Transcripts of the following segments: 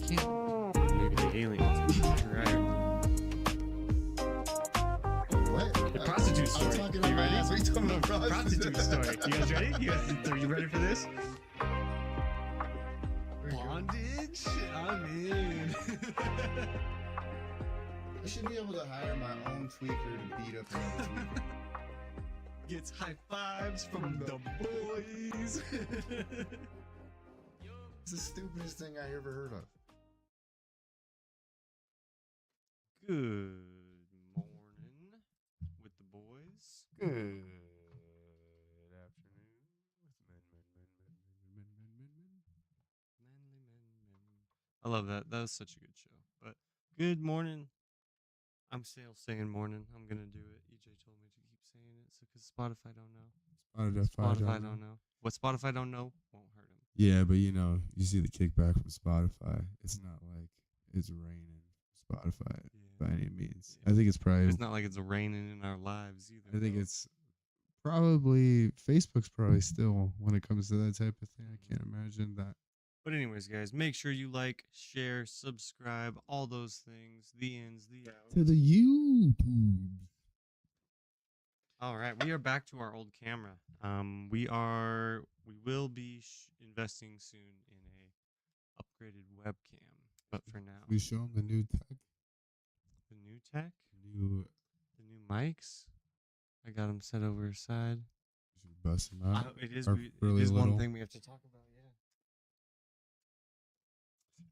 can't. Maybe the aliens. Right. What? The prostitute story. I'm talking You about ready? ass. What are you talking No, about? prostitute story. You guys ready? Are you ready for this? Bondage? I'm in. I should be able to hire my own tweaker to beat up another tweaker. Gets high fives from the boys. It's the stupidest thing I ever heard of. Good morning with the boys. Good Afternoon with men. I love that. That was such a good show. But good morning. I'm still saying morning. I'm gonna do it. EJ told me to keep saying it, so because Spotify don't know. Spotify don't know. What Spotify don't know won't hurt him. Yeah, but you know, you see the kickback from Spotify. It's not like it's raining Spotify by any means. Yeah. I think it's probably. It's not like it's raining in our lives either. I think it's probably Facebook's probably still when it comes to that type of thing. I can't imagine that. But anyways, guys, make sure you like, share, subscribe, all those things. The ins, the outs. To the YouTube. All right, we are back to our old camera. We will be investing soon in a upgraded webcam. But for now, We show them the new tech, the new tech, new. the new mics. I got them set over aside. We should bust them out. It is Are really one little. thing we have to talk about. Yeah.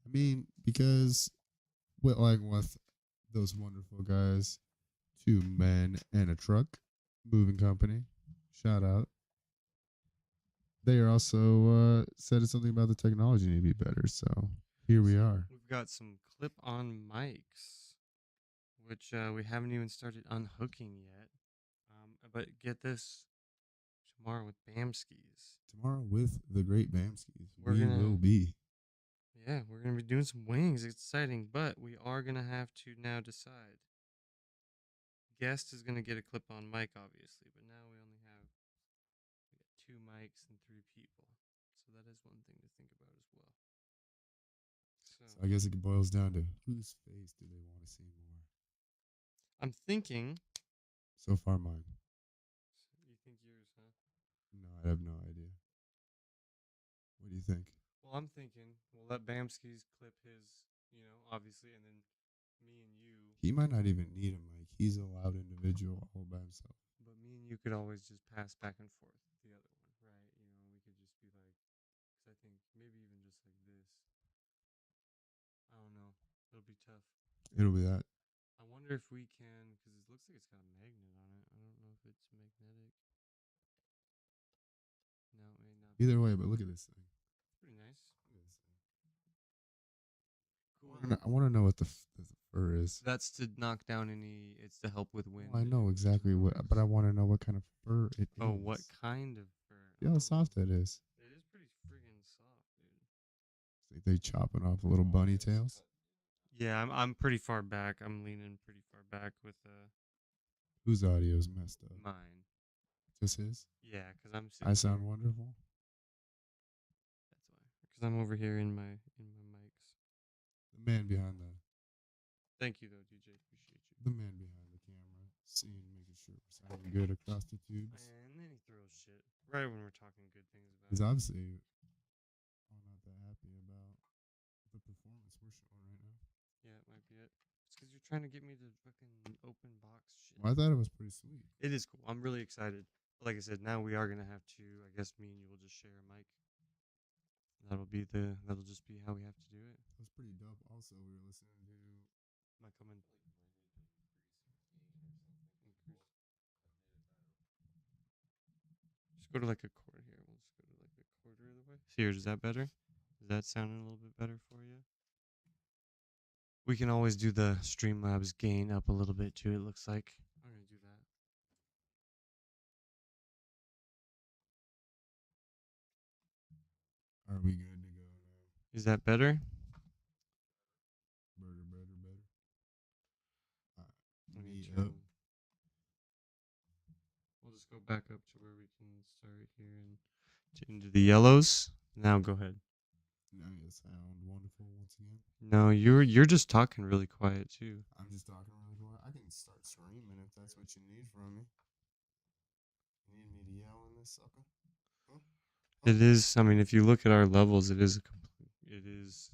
I mean, because with those wonderful guys, 2 men and a truck moving company, shout out. They are also said something about the technology need to be better. So here we are. We've got some clip-on mics, which we haven't even started unhooking yet. But get this, tomorrow with Bamskis. Tomorrow with the great Bamskis, We're we gonna- will be. Yeah, we're going to be doing some wings. It's exciting, but we are going to have to now decide. Guest is going to get a clip-on mic, obviously, but now we got 2 mics and 3 people. So that is one thing to think about as well. So I guess it boils down to whose face do they want to see more? I'm thinking. So far, mine. You think yours, huh? No, I have no idea. What do you think? Well, I'm thinking we'll let Bamskis clip his, obviously, and then me and you. He might not even need a mic. He's a loud individual all by himself. But me and you could always just pass back and forth the other one, right? We could just be like, because I think maybe even just like this. I don't know. It'll be tough. It'll be that. I wonder if we can, because it looks like it's got a magnet on it. I don't know if it's magnetic. No, it may not. Either way, but look at this thing. Pretty nice. Look at this thing. I want to know what the fur is. That's to knock down any. It's to help with wind. Well, I know exactly what, but I want to know what kind of fur it is. Oh, what kind of fur? See how soft it is. It is pretty friggin' soft, dude. It's like they chopping off little bunny tails. Yeah, I'm pretty far back. I'm leaning pretty far back with Whose audio is messed up? mine. Just his? Yeah, because I'm. I sound wonderful. That's why. Because I'm over here in my mics. The man behind the Thank you though, DJ. Appreciate you. the man behind the camera, seeing, making sure we're sounding good across the tubes. And then he throws shit right when we're talking good things about. He's it. obviously all not that happy about the performance we're showing right now. Yeah, it might be it. It's because you're trying to get me to fucking open box shit. Well, I thought it was pretty sweet. It is cool. I'm really excited. But like I said, now we are gonna have to. I guess me and you will just share a mic. That'll just be how we have to do it. It was pretty dope. Also, we were listening to. Am I coming? Just go to like a quarter here. We'll just go to like a quarter of the way. Here, is that better? Is that sounding a little bit better for you? We can always do the Streamlabs gain up a little bit too, it looks like. I'm going to do that. Are we good to go now? Is that better? Better. Let me Yep. turn- We'll just go back up to where we can start here and into the yellows. Now go ahead. Now you sound wonderful once again. No, you're just talking really quiet too. I'm just talking really quiet. I can start screaming if that's what you need from me. You need me to yell in this sucker? Huh? It is. I mean, if you look at our levels, it is. It is.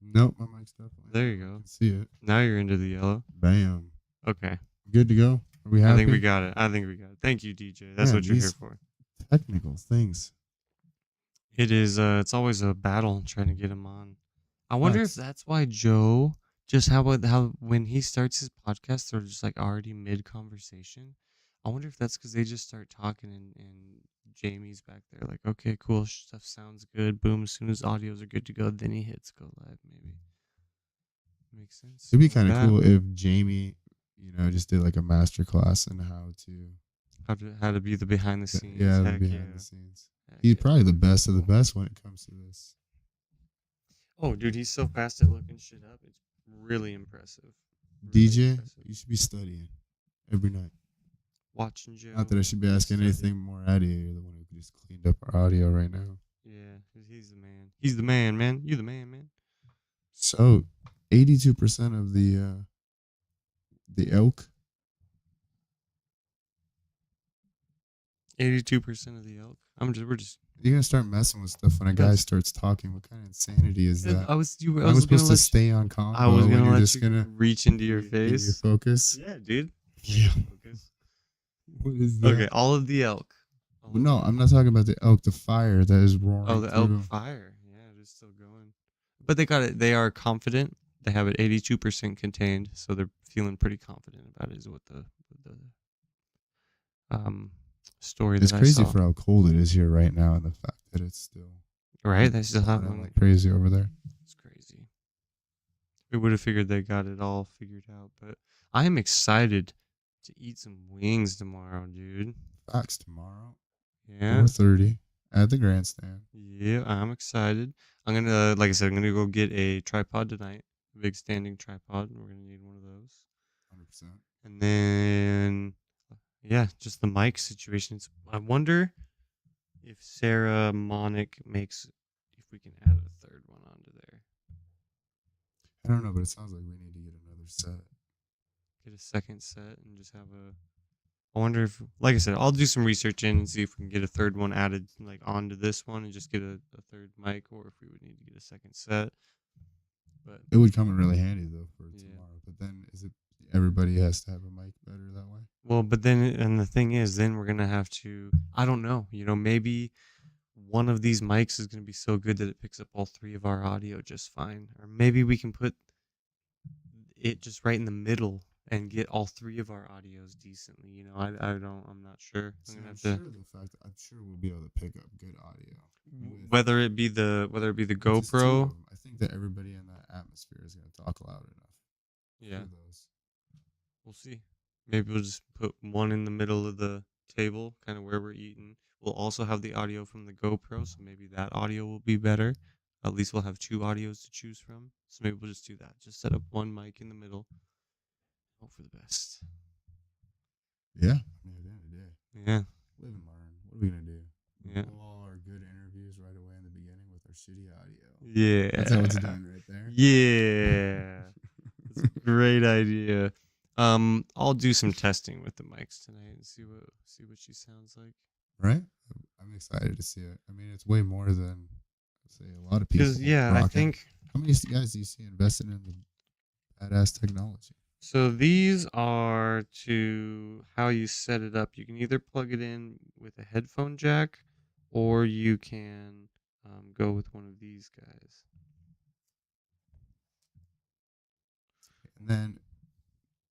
Nope, my mic's definitely. There you on. I go. can see it. Now you're into the yellow. Bam. Okay. Good to go. Are we happy? I think we got it. Thank you, DJ. That's Man, what you're here these- for. Technical things. It is. It's always a battle trying to get him on. I wonder if Facts. that's why Joe just how when he starts his podcast, they're just like already mid conversation. I wonder if that's because they just start talking and Jamie's back there like, okay, cool, stuff sounds good. Boom, as soon as audios are good to go, then he hits go live. Maybe makes sense. It'd be Like kind of that. cool if Jamie, just did like a master class on how How to be the behind the scenes. yeah, the Heck behind the scenes. Heck He's yeah. probably the best of the best when it comes to this. Oh, dude, he's so fast at looking shit up. It's really impressive. DJ, impressive. you should be studying every night. Watching Joe. Not that I should be asking study. anything more out of you. You're the one who just cleaned up our audio right now. Yeah, 'cause he's the man. He's the man, man. You the man, man. So, 82% of the elk. 82% of the elk. We're just. You're gonna start messing with stuff when a guy That's- starts talking. What kind of insanity is that? I was I was supposed to stay on combo. I was when gonna you're let just you gonna reach into your in your face. focus. Yeah, dude. Yeah. Focus. What is that? Okay, all of the elk. All of No, the I'm elk. not talking about the elk. The fire that is roaring. Oh, the elk through. fire. Yeah, it is still going. But they got it. They are confident. They have it 82% contained, so they're feeling pretty confident about it. Is what the story It's that crazy I saw. for how cold it is here right now, and the fact that it's still Right? They still have hot one. like crazy over there. It's crazy. We would have figured they got it all figured out, but I am excited to eat some wings tomorrow, dude. Facts tomorrow, Yeah. 4:30 at the grandstand. Yeah, I'm excited. I'm gonna, like I said, I'm gonna go get a tripod tonight, a big standing tripod, and we're gonna need one of those. 100%. And then, yeah, just the mic situations. I wonder if Sarah Monic makes, if we can add a third one onto there. I don't know, but it sounds like we need to get another set. Get a second set and just have a. I wonder if, like I said, I'll do some research in and see if we can get a third one added like onto this one and just get a third mic, or if we would need to get a second set. But It would come in really handy though for Yeah. tomorrow. But then is it everybody has to have a mic better that way? well, but then and the thing is, then we're gonna have to. I don't know. Maybe one of these mics is gonna be so good that it picks up all three of our audio just fine, or maybe we can put it just right in the middle and get all three of our audios decently. I'm not sure. See, I'm gonna I'm have to. sure the fact I'm sure we'll be able to pick up good audio. with Whether it be the just two of GoPro, 'em. I think that everybody in that atmosphere is going to talk loud enough. yeah, For those. we'll see. Maybe we'll just put one in the middle of the table, kind of where we're eating. We'll also have the audio from the GoPro, so maybe that audio will be better. At least we'll have two audios to choose from. So maybe we'll just do that. Just set up one mic in the middle. Hope for the best. Yeah. I mean, at the end of the day, Yeah, live and learn. What are we going to do? Yeah. Pull all our good interviews right away in the beginning with our shitty audio. yeah. That's how it's done right there. Yeah, that's a great idea. I'll do some testing with the mics tonight and see what she sounds like. Right? I'm excited to see it. I mean, it's way more than, say, a lot of people. Because I rocking. think How many guys do you see invested in the badass technology? so. These are to how you set it up. You can either plug it in with a headphone jack, or you can go with one of these guys. And then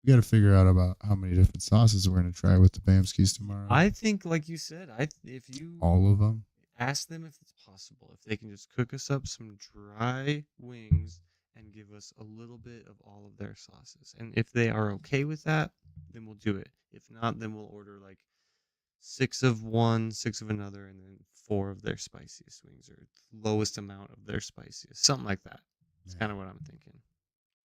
we got to figure out about how many different sauces we're going to try with the Bamskis tomorrow. I think, like you said, if you All of them. ask them if it's possible, if they can just cook us up some dry wings and give us a little bit of all of their sauces. And if they are okay with that, then we'll do it. If not, then we'll order like 6 of one, 6 of another, and then 4 of their spiciest wings, or lowest amount of their spiciest. Something like that. That's Yeah. kind of what I'm thinking.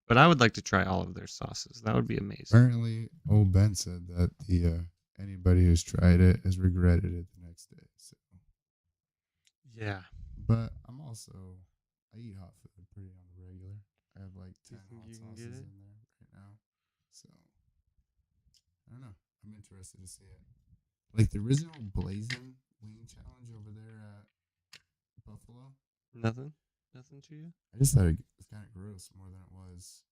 But I would like to try all of their sauces. That would be amazing. Apparently, old Ben said that the anybody who's tried it has regretted it the next day. So, Yeah. but I eat hot food pretty on the regular. I have like You 10 think hot you can sauces get it? in there right now. So I don't know. I'm interested to see it. Like the original Blazing Wing Challenge over there at Buffalo. Nothing to you? I just thought it was kind of gross more than it was,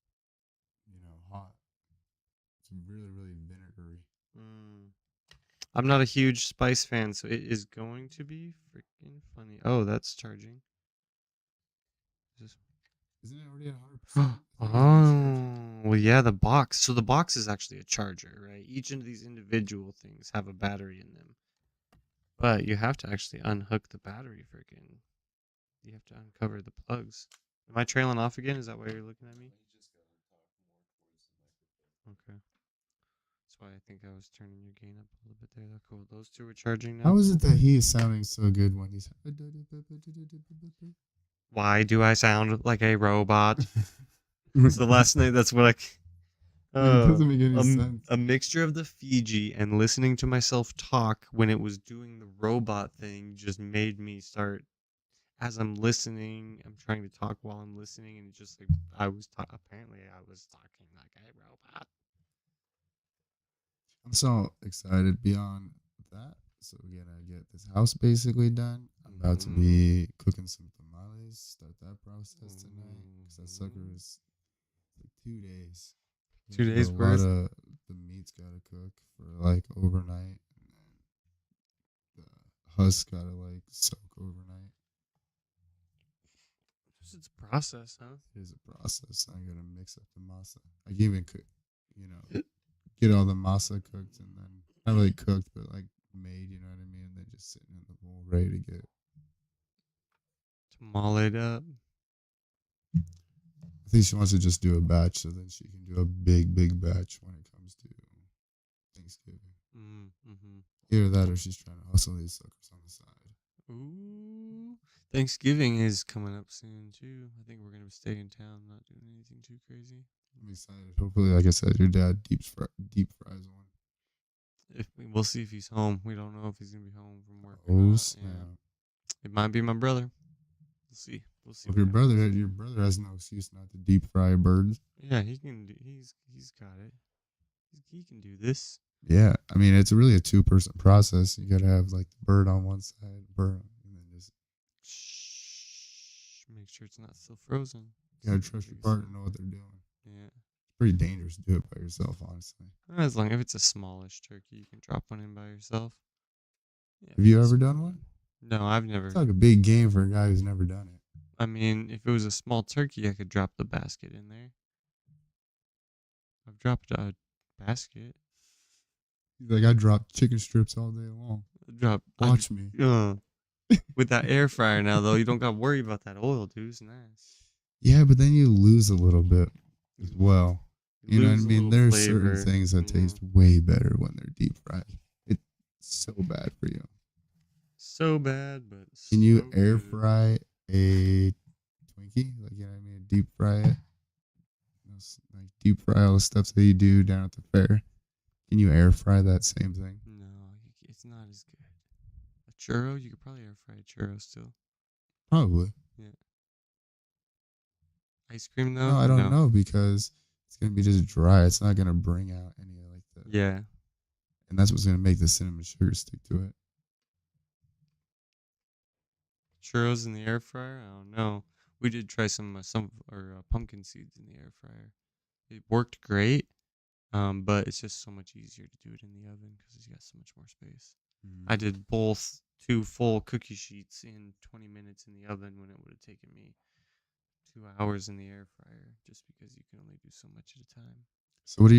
hot. It's really, really vinegary. I'm not a huge spice fan, so it is going to be freaking funny. Oh, that's charging. Is Isn't it already at 100%? Oh, well, yeah, the box. So the box is actually a charger, right? Each of these individual things have a battery in them. But you have to actually unhook the battery freaking. You have to uncover the plugs. Am I trailing off again? Is that why you're looking at me? Okay. That's why I think I was turning your gain up a little bit there. Cool. Those two are charging now. How is it that he is sounding so good when he's... Why do I sound like a robot? It's the last night. That's what I. It doesn't make any sense. A mixture of the Fiji and listening to myself talk when it was doing the robot thing just made me start. As I'm listening, I'm trying to talk while I'm listening, and it's just like apparently I was talking like a robot. I'm so excited beyond that. So we're gonna get this house basically done. I'm about to be cooking some tamales. Start that process tonight because that sucker is like 2 days. 2 days A worth. lot of the meat's gotta cook for like overnight, and then the husk gotta like soak overnight. It's a process, huh? It is a process. I'm gonna mix up the masa. I can even cook, get all the masa cooked and then not really cooked, but like made. You know what I mean? And then just sitting in the bowl ready to get Tamale'd up. I think she wants to just do a batch, so then she can do a big batch when it comes to Thanksgiving. Mm-hmm. Either that, or she's trying to hustle these suckers on the side. Ooh. Thanksgiving is coming up soon too. I think we're gonna stay in town, not doing anything too crazy. I'm excited. Hopefully, like I said, your dad deep fries one. We'll see if he's home. We don't know if he's gonna be home from work. Oh snap! Yeah. It might be my brother. We'll see. If your brother has no excuse not to deep fry birds. Yeah, he can. He's got it. He can do this. Yeah, I mean it's really a 2-person process. You gotta have like the bird on one side, bird, and then just make sure it's not still frozen. You gotta trust your partner to know what they're doing. Yeah, it's pretty dangerous to do it by yourself, honestly. As long if it's a smallish turkey, you can drop one in by yourself. Yeah, have you ever done one? No, I've never. It's like a big game for a guy who's never done it. I mean, if it was a small turkey, I could drop the basket in there. I've dropped a basket. He's like, I drop chicken strips all day long. Watch me. With that air fryer now, though, you don't got to worry about that oil, dude. It's nice. Yeah, but then you lose a little bit as well. You know what I mean? There's certain things that taste way better when they're deep fried. It's so bad for you. So bad, but can you air fry a Twinkie? Like, you know what I mean? Deep fry it. Like deep fry all the stuff that you do down at the fair. Can you air fry that same thing? No, it's not as good. A churro, you could probably air fry a churro still. Probably. Yeah. Ice cream though? No, I don't know because it's gonna be just dry. It's not gonna bring out any like the. Yeah. And that's what's gonna make the cinnamon sugar stick to it. Churros in the air fryer? I don't know. We did try some pumpkin seeds in the air fryer. It worked great, but it's just so much easier to do it in the oven because it's got so much more space. I did both 2 full cookie sheets in 20 minutes in the oven when it would have taken me 2 hours in the air fryer, just because you can only do so much at a time. So what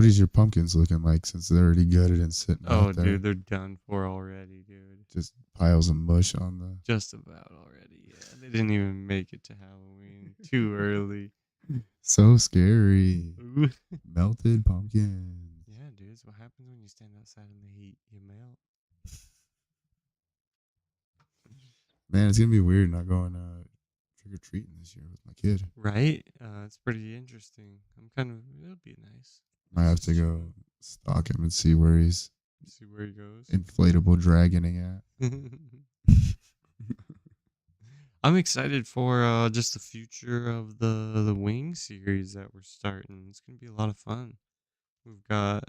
is your pumpkins looking like since they're already gutted and sitting out there? Oh, dude, they're done for already, dude. Just piles of mush on the. Just about already, yeah. They didn't even make it to Halloween. Too early. So scary. Ooh. Melted pumpkins. Yeah, dude, it's what happens when you stand outside in the heat. You melt. Man, it's gonna be weird not going trick or treating this year with my kid. Right? It's pretty interesting. It'll be nice. Might have to go stalk him and see where he's See where he goes. inflatable dragoning at. I'm excited for just the future of the Wing series that we're starting. It's gonna be a lot of fun. We got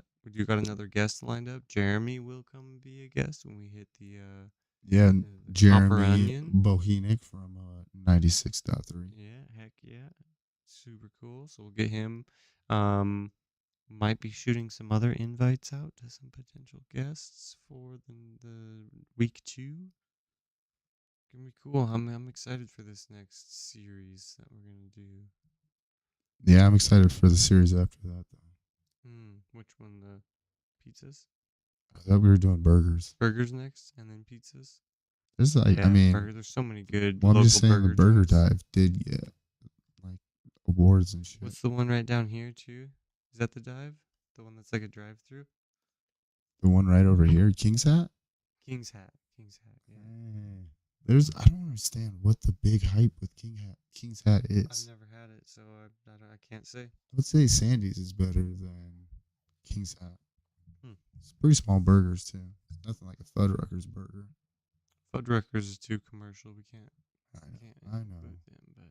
another guest lined up. Jeremy will come be a guest when we hit Yeah, the Copper Jeremy Onion. Bohenic from 96.3. Yeah, heck yeah. Super cool. So we'll get him. Might be shooting some other invites out to some potential guests for the week 2. Gonna be cool. I'm excited for this next series that we're gonna do. Yeah, I'm excited for the series after that, though. Which one? The pizzas? I thought we were doing burgers. Burgers next, and then pizzas. There's like, Yeah, I mean, there's so many good. well, I'm local just saying the burger joints. dive did get like awards and shit. What's the one right down here too? Is that the dive? The one that's like a drive-through? The one right over here, King's Hat. King's Hat. King's Hat. Yeah. I don't understand what the big hype with King's Hat is. I've never had it, so I can't say. I would say Sandy's is better than King's Hat. Hmm. It's pretty small burgers too. It's nothing like a Fuddruckers burger. Fuddruckers is too commercial. We can't. I know. include them, but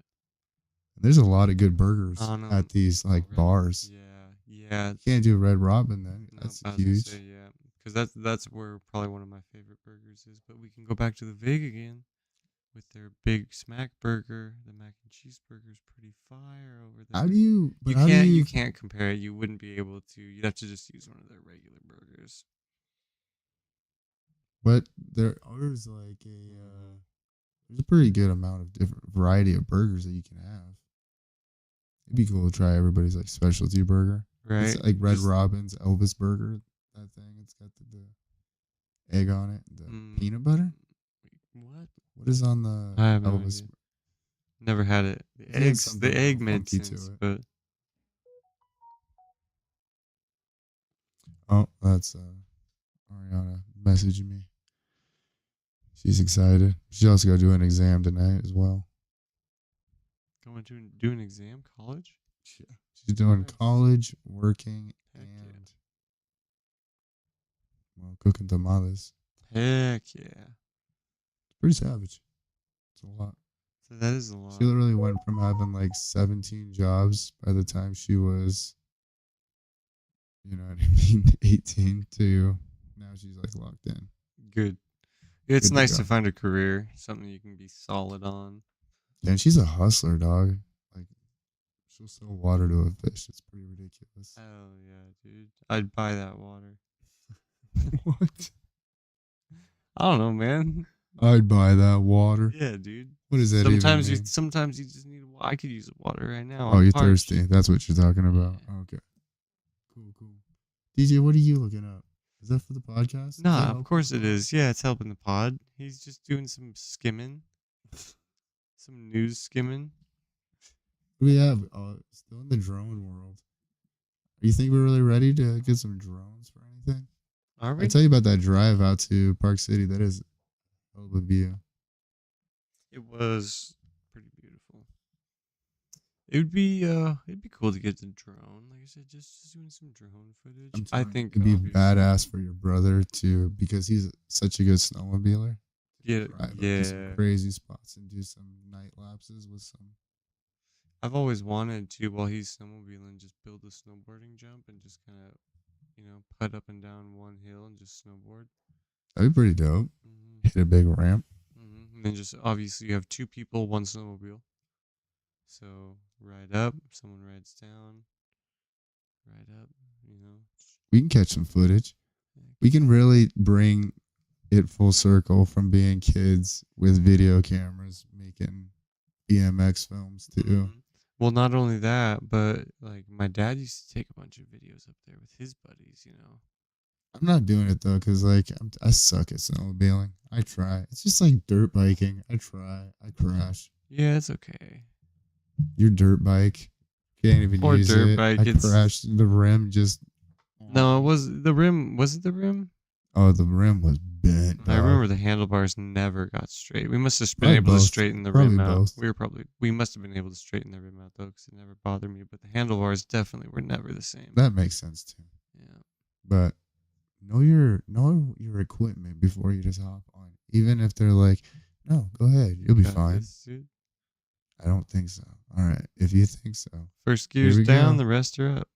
There's a lot of good burgers Oh, no. at these like Red- bars. Yeah. You can't do Red Robin then. No, That's I was gonna huge. say, yeah, because that's where probably one of my favorite burgers is. But we can go back to the Vig again with their Big Smack Burger. The mac and cheese burger is pretty fire over there. How do you? But You how can't do you can't compare it. You wouldn't be able to. You'd have to just use one of their regular burgers. But there's like there's a pretty good amount of different variety of burgers that you can have. It'd be cool to try everybody's like specialty burger. Right. It's like Red Just- Robin's Elvis burger. That thing. It's got the egg on it. The peanut butter. What? What is on the I have no Elvis? idea. Never had it. The It had eggs. something The egg made funky to sense, it. but Oh, that's Ariana messaging me. She's excited. She also got to do an exam tonight as well. going to do an exam, college. Yeah. She's doing Nice. college, working, Heck yeah. and well, cooking tamales. Heck yeah. It's pretty savage. It's a lot. So that is a lot. She literally went from having like 17 jobs by the time she was, you know what I mean, 18 to now she's like locked in. Good. It's Good to nice go. to find a career, something you can be solid on. And she's a hustler, dog. Like, she'll sell water to a fish. It's pretty ridiculous. Hell yeah, dude. I'd buy that water. What? I don't know, man. I'd buy that water. Yeah, dude. What does that Sometimes even you mean? sometimes you just need. I could use water right now. Oh, I'm you're parched. thirsty. That's what you're talking about. Okay. Cool. DJ, what are you looking up? Is that for the podcast? Is that Nah, of helpful? course it is. Yeah, it's helping the pod. He's just doing some skimming, some news skimming. What do we have? Still in the drone world. You think we're really ready to get some drones for anything? Are we? I tell you about that drive out to Park City. That is a hell of a view. It was pretty beautiful. It'd be cool to get the drone. Like I said, just doing some drone footage. I'm I telling you, think it'd be obviously- badass for your brother to, because he's such a good snowmobiler. Yeah, Drive up to some yeah. crazy spots and do some night lapses with some. I've always wanted to, while he's snowmobiling, just build a snowboarding jump and just kind of, putt up and down one hill and just snowboard. That'd be pretty dope. Hit a big ramp. And then just obviously you have 2 people, 1 snowmobile. So ride up, someone rides down, ride up, We can catch some footage. We can really bring it full circle from being kids with video cameras making BMX films too. Mhm. Well, not only that, but like my dad used to take a bunch of videos up there with his buddies, I'm not doing it though, cause like I suck at snowmobiling. I try. It's just like dirt biking. I try. I crash. Yeah, it's okay. Your dirt bike can't even Poor use dirt it. bike, I it's- crashed the rim. Just No, it was the rim. Was it the rim? oh, the rim was bent. I dog. remember the handlebars never got straight. We must have been Probably able to both. straighten the Probably rim out. both. We must have been able to straighten the rim out though, because it never bothered me. But the handlebars definitely were never the same. That makes sense too. Yeah. But know your equipment before you just hop on. Even if they're like, no, go ahead, you'll be Got fine. this, dude. I don't think so. All right, if you think so, First Here gear's we down, go. the rest are up.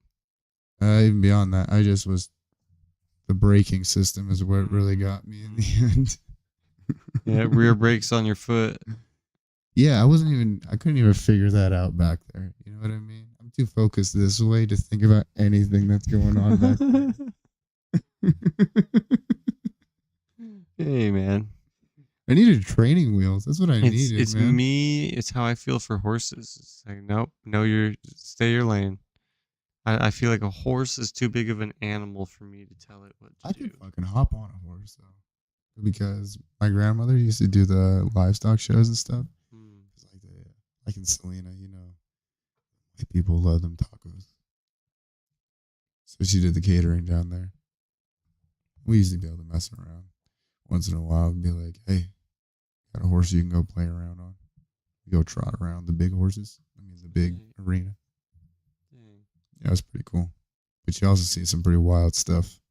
Even beyond that, I just was the braking system is what really got me in the end. Yeah, rear brakes on your foot. Yeah, I couldn't even figure that out back there. You know what I mean? I'm too focused this way to think about anything that's going on back there. Hey, man. I needed training wheels. That's what I It's needed, it's man. me. It's how I feel for horses. It's like, nope, stay your lane. I feel like a horse is too big of an animal for me to tell it what to I do. could fucking hop on a horse though, because my grandmother used to do the livestock shows and stuff. Hmm. Like in Selena, white people love them tacos. So she did the catering down there. We used to be able to mess around once in a while and be like, hey, got a horse you can go play around on. We go trot around the big horses. I mean, the big arena. Dang. Yeah, it was pretty cool. But you also see some pretty wild stuff.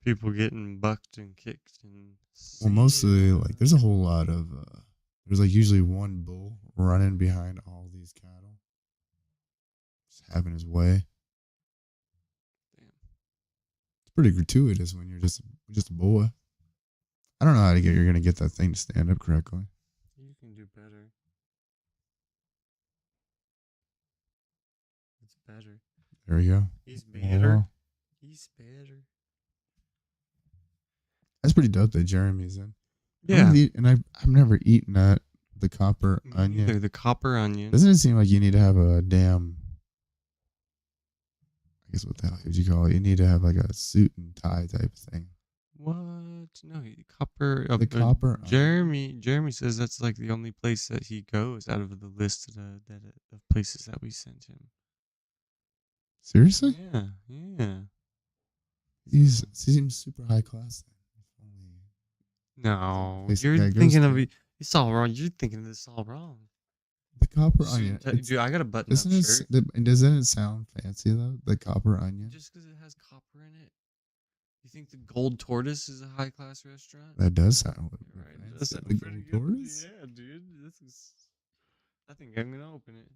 People getting bucked and kicked and. Well, mostly, like, there's a whole lot of, there's like usually one bull running behind all these cattle. Just having his way. Damn. It's pretty gratuitous when you're just a boy. I don't know how you're going to get that thing to stand up correctly. You can do better. It's better. There we go. He's better. Wow. He's better. That's pretty dope that Jeremy's in. Yeah. And I've never eaten that, the copper onion. Either the copper onion. Doesn't it seem like you need to have a damn, I guess what the hell would you call it? You need to have like a suit and tie type thing. What? No, copper. The copper onion. Jeremy says that's like the only place that he goes out of the list of places that we sent him. Seriously? Yeah. He seems super high class. No, Place the you're guy goes thinking of to. it. It's all wrong. You're thinking of this all wrong. The copper onion. Dude, I got a button up shirt. Doesn't it sound fancy though? The copper onion. Just because it has copper in it. You think the Gold Tortoise is a high class restaurant? That does sound a little bit Right. fancy. That sounds The pretty Gold good. Tortoise? Yeah, dude. I think I'm gonna open it.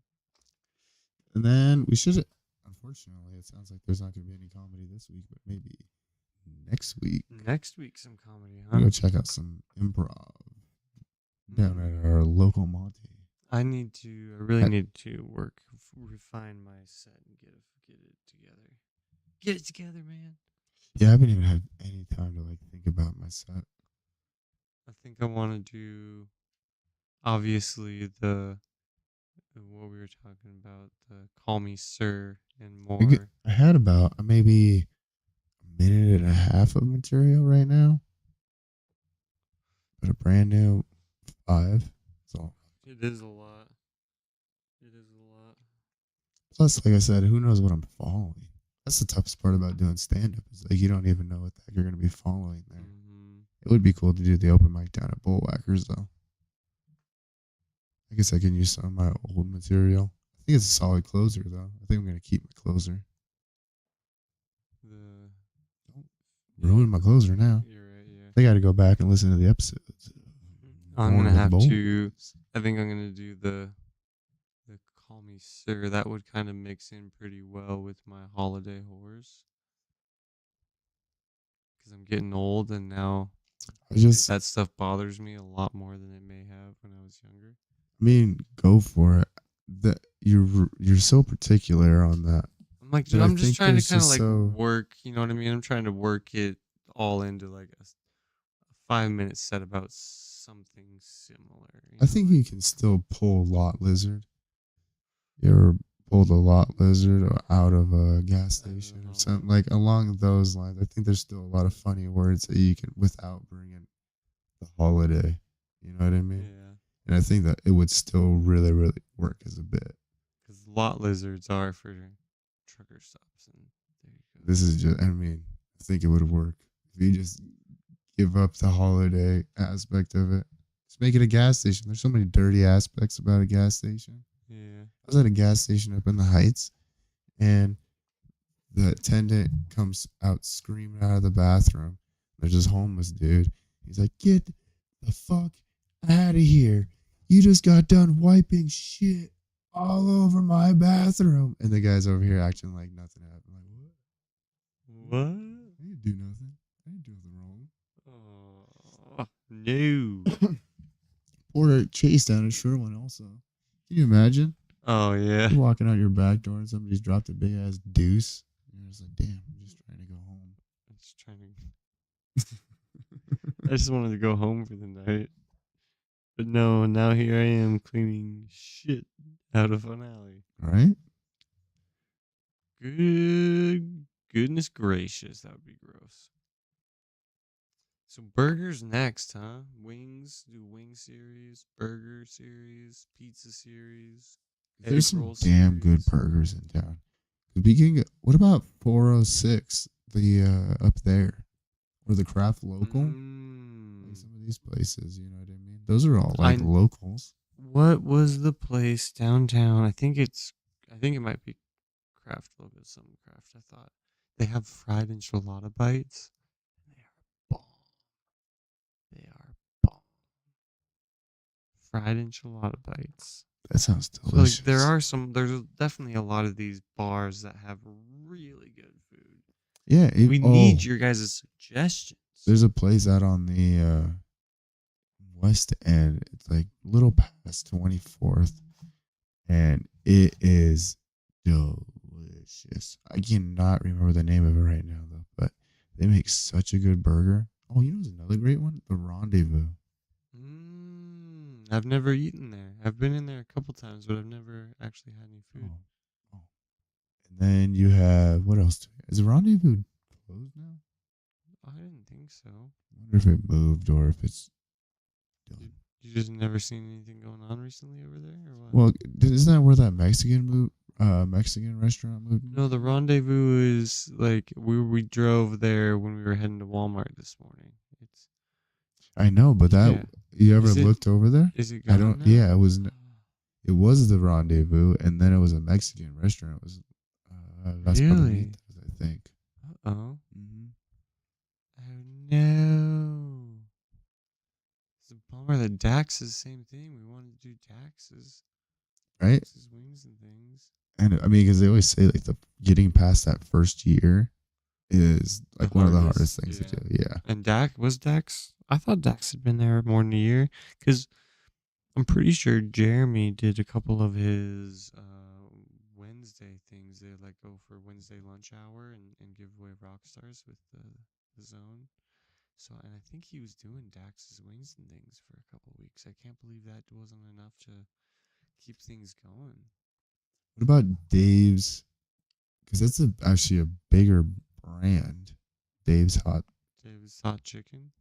And then we should. Unfortunately, it sounds like there's not going to be any comedy this week, but maybe next week. Next week, some comedy, We'll huh? go check out some improv down at our local Monty. I really need to refine my set and get it together. Get it together, man. Yeah, I haven't even had any time to like think about my set. I think I want to do, obviously, what we were talking about, the Call Me Sir and more. I had about maybe a minute and a half of material right now, but a brand new 5. So It is a lot. plus, like I said, who knows what I'm following? That's the toughest part about doing stand up is like you don't even know what the heck you're gonna be following there. Mm-hmm. It would be cool to do the open mic down at Bullwhackers though. I guess I can use some of my old material. I think it's a solid closer though. I think I'm gonna keep my closer. Don't ruin my closer now. You're right, yeah. They got to go back and listen to the episodes. I'm gonna Mornin' with have the to. BoYz. I think I'm gonna do the Call Me Sir. That would kind of mix in pretty well with my holiday horrors. Because I'm getting old, and now that stuff bothers me a lot more than it may have when I was younger. I mean, go for it. You're so particular on that. I'm like, dude, I'm just trying to kind of like work. You know what I mean? I'm trying to work it all into like a 5-minute set about something similar. I think you can still pull Lot Lizard. You ever pulled a Lot Lizard out of a gas station or something like along those lines? I think there's still a lot of funny words that you can without bringing the holiday. You know what I mean? Yeah. And I think that it would still really, really work as a bit. Because lot lizards are for trucker stops, and there you go. This is just, I mean, I think it would work if you just give up the holiday aspect of it. Just make it a gas station. There's so many dirty aspects about a gas station. Yeah. I was at a gas station up in the Heights, and the attendant comes out screaming out of the bathroom. There's this homeless dude. He's like, "Get the fuck out of here. You just got done wiping shit all over my bathroom." And the guy's over here acting like nothing happened. Like, what? What? I didn't do nothing. I didn't do nothing wrong. Oh, no. Or chase down a short one also. Can you imagine? Oh, yeah. You're walking out your back door and somebody's dropped a big ass deuce. And you're just like, damn, I'm just trying to go home. I'm just trying to. I just wanted to go home for the night. But no, now here I am cleaning shit out of an alley. Right? Goodness gracious, that would be gross. So burgers next, huh? Wings, do wing series, burger series, pizza series. There's egg some roll damn good series. burgers in town. What about 406? The up there, or the Craft Local? Like some of these places, you know what I mean? Those are all like locals. What was the place downtown? I think it might be Craft Logo, some Craft. I thought they have fried enchilada bites. They are bomb. They are bomb. Fried enchilada bites. That sounds So, delicious. like, there's definitely a lot of these bars that have really good food. Yeah, We need your guys' suggestions. There's a place out on the west end. It's like a little past 24th, and it is delicious. I cannot remember the name of it right now though, but they make such a good burger. Oh, you know what's another great one? The Rendezvous. I've never eaten there. I've been in there a couple times, but I've never actually had any food. Oh. And then you have, what else? Is the Rendezvous closed now? I didn't think so. I wonder if it moved or if it's done. You just never seen anything going on recently over there, or what? Well, isn't that where that Mexican restaurant moved? No, the Rendezvous is like we drove there when we were heading to Walmart this morning. I know, but you ever looked over there? Is it gone? I don't. Now? Yeah, it was the Rendezvous, and then it was a Mexican restaurant. It was really? I think. Oh. Mm-hmm. Oh no! It's a bummer that Dax is the same thing. We wanted to do Dax's. Right. Dax's wings and things. And I mean, because they always say like getting past that first year is like one of the hardest things to do. Yeah. And Dax? I thought Dax had been there more than a year, because I'm pretty sure Jeremy did a couple of his Wednesday things. They like go for Wednesday lunch hour and give away rock stars with the zone. So, and I think he was doing Dax's wings and things for a couple weeks. I can't believe that wasn't enough to keep things going. What about Dave's? Because that's actually a bigger brand. Dave's Hot Chicken.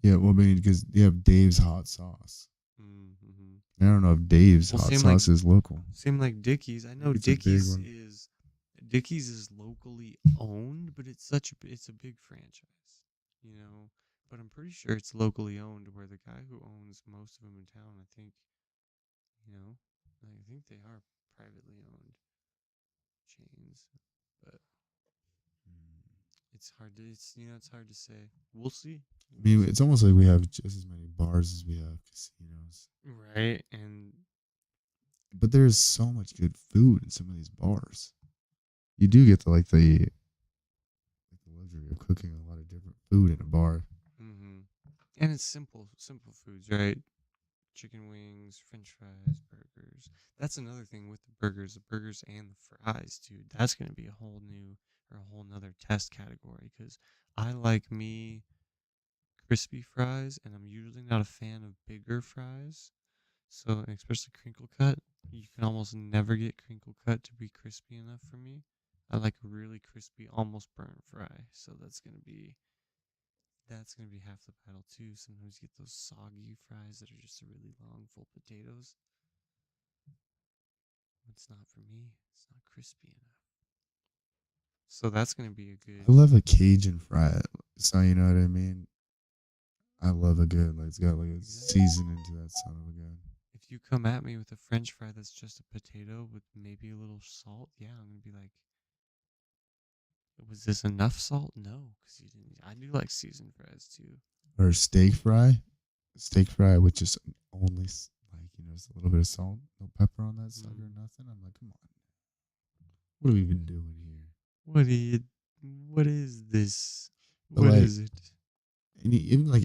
Yeah, well, I mean, because you have Dave's Hot Sauce. Mm-hmm. I don't know if Dave's Hot Sauce is local. Same like Dickie's. I know Dickie's is locally owned, but it's a big franchise, you know. But I'm pretty sure it's locally owned, where the guy who owns most of them in town, I think they are privately owned chains, but it's hard to say. We'll see. I mean, it's almost like we have just as many bars as we have casinos. Right, but there's so much good food in some of these bars. You do get the luxury of cooking a lot of different food in a bar. Mm-hmm. And it's simple foods, right? Chicken wings, French fries, burgers. That's another thing with the burgers and the fries, dude. That's gonna be a whole nother test category, because I like me crispy fries, and I'm usually not a fan of bigger fries. So, and especially crinkle cut, you can almost never get crinkle cut to be crispy enough for me. I like a really crispy, almost burnt fry. So that's gonna be half the battle too. Sometimes you get those soggy fries that are just really long, full potatoes. It's not for me. It's not crispy enough. So that's gonna be a good. I love a Cajun fry. So you know what I mean. I love a good, like, it's got like a seasoning to that son of a gun. If you come at me with a French fry that's just a potato with maybe a little salt, yeah, I'm gonna be like, Was this enough salt? No, because you didn't. I do like seasoned fries too. Or steak fry with just only like just a little bit of salt, no pepper on that sucker, nothing. I'm like, come on, what have we been doing here? What do you? What is this? But What like, is it? and even like,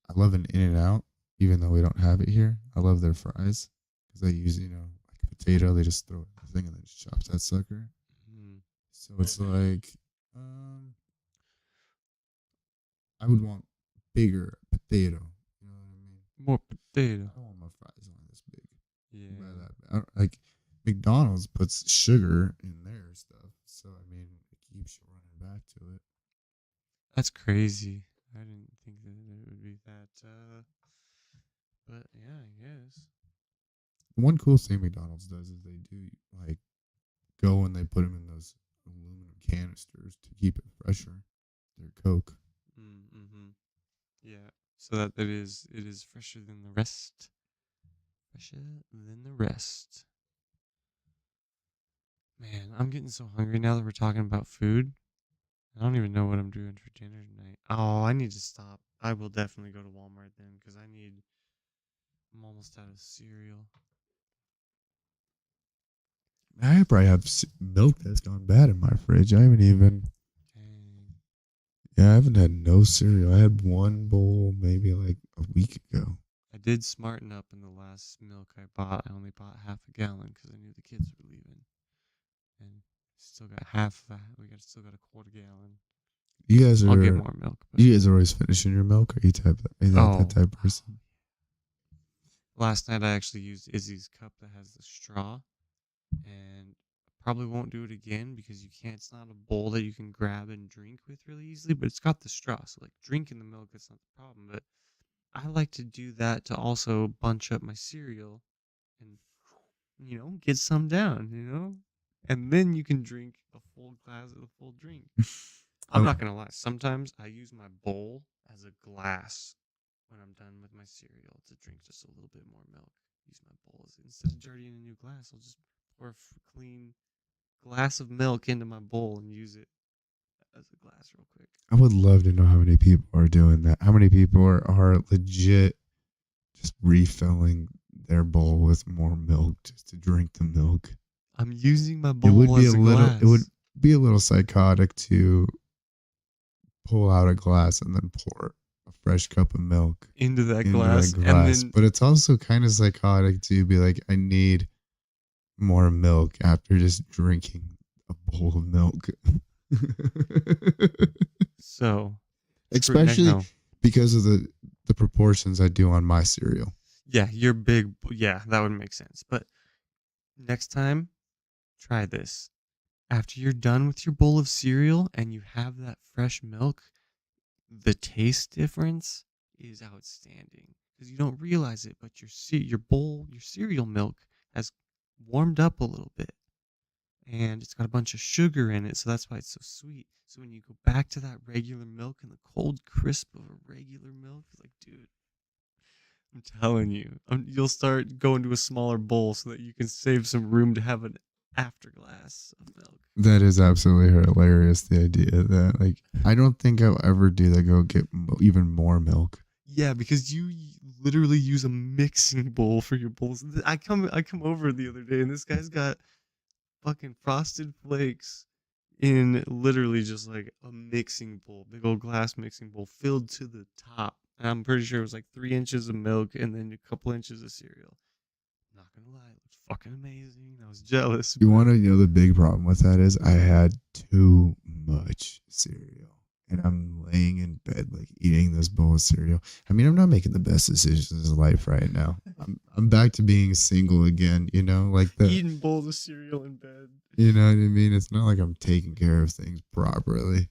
I love an In-N-Out, even though we don't have it here. I love their fries because they use like a potato, they just throw it in the thing and then just chops that sucker. So it's like, I would want bigger potato. You know what I mean? More potato. I don't want my fries only this big. Yeah. By that, I don't, like McDonald's puts sugar in their stuff, so I mean it keeps you running back to it. That's crazy. I didn't think that it would be that. But yeah, I guess. The one cool thing McDonald's does is they do like go and they put them in those aluminum canisters to keep it fresher. Their Coke. Mm-hmm. Yeah. So that it is fresher than the rest. Fresher than the rest. Man, I'm getting so hungry now that we're talking about food. I don't even know what I'm doing for dinner tonight. Oh, I need to stop. I will definitely go to Walmart then because I'm almost out of cereal. I probably have milk that's gone bad in my fridge. I haven't even. Dang. Yeah, I haven't had no cereal. I had one bowl maybe like a week ago. I did smarten up in the last milk I bought. I only bought half a gallon because I knew the kids were leaving. And still got half that. Still got a quarter gallon. You guys I'll get are. more milk. But You guys are always finishing your milk. Are you that type of person? last night I actually used Izzy's cup that has the straw, and probably won't do it again because you can't. It's not a bowl that you can grab and drink with really easily, but it's got the straw, so like drinking the milk, that's not the problem. But I like to do that to also bunch up my cereal, and get some down, and then you can drink a full glass of the full drink. I'm not gonna lie. Sometimes I use my bowl as a glass when I'm done with my cereal to drink just a little bit more milk. Use my bowl instead of dirtying a new glass. I'll just pour a clean glass of milk into my bowl and use it as a glass real quick. I would love to know how many people are doing that. How many people are legit just refilling their bowl with more milk just to drink the milk. I'm using my bowl as a glass. It would be a little psychotic to pull out a glass and then pour a fresh cup of milk into that glass. And then, but it's also kind of psychotic to be like, I need more milk after just drinking a bowl of milk. So, especially because of the proportions I do on my cereal. Yeah, you're big. Yeah, that would make sense. But next time, try this. After you're done with your bowl of cereal and you have that fresh milk, the taste difference is outstanding because you don't realize it, but your cereal milk has warmed up a little bit, and it's got a bunch of sugar in it, so that's why it's so sweet. So when you go back to that regular milk and the cold crisp of a regular milk, it's like, dude, I'm telling you, you'll start going to a smaller bowl so that you can save some room to have an afterglass of milk. That is absolutely hilarious. The idea that, like, I don't think I'll ever do that. Go get even more milk. Yeah, because you literally use a mixing bowl for your bowls. I come over the other day and this guy's got fucking Frosted Flakes in literally just like a mixing bowl, big old glass mixing bowl filled to the top. And I'm pretty sure it was like 3 inches of milk and then a couple inches of cereal. Not gonna lie, it was fucking amazing. I was jealous. You want to know the big problem with that is I had too much cereal. And I'm laying in bed, like eating this bowl of cereal. I mean, I'm not making the best decisions in life right now. I'm back to being single again, like eating bowls of cereal in bed. You know what I mean? It's not like I'm taking care of things properly.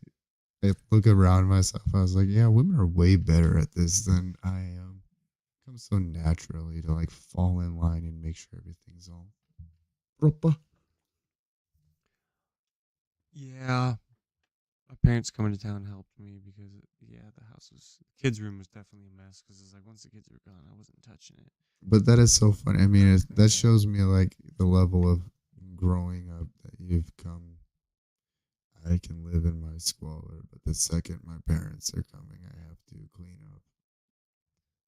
I look around myself. I was like, yeah, women are way better at this than I am. It comes so naturally to like fall in line and make sure everything's all proper. Yeah. My parents coming to town helped me because, the kids' room was definitely a mess because it's like once the kids were gone, I wasn't touching it. But that is so funny. I mean, that shows me like the level of growing up that you've come. I can live in my squalor, but the second my parents are coming, I have to clean up.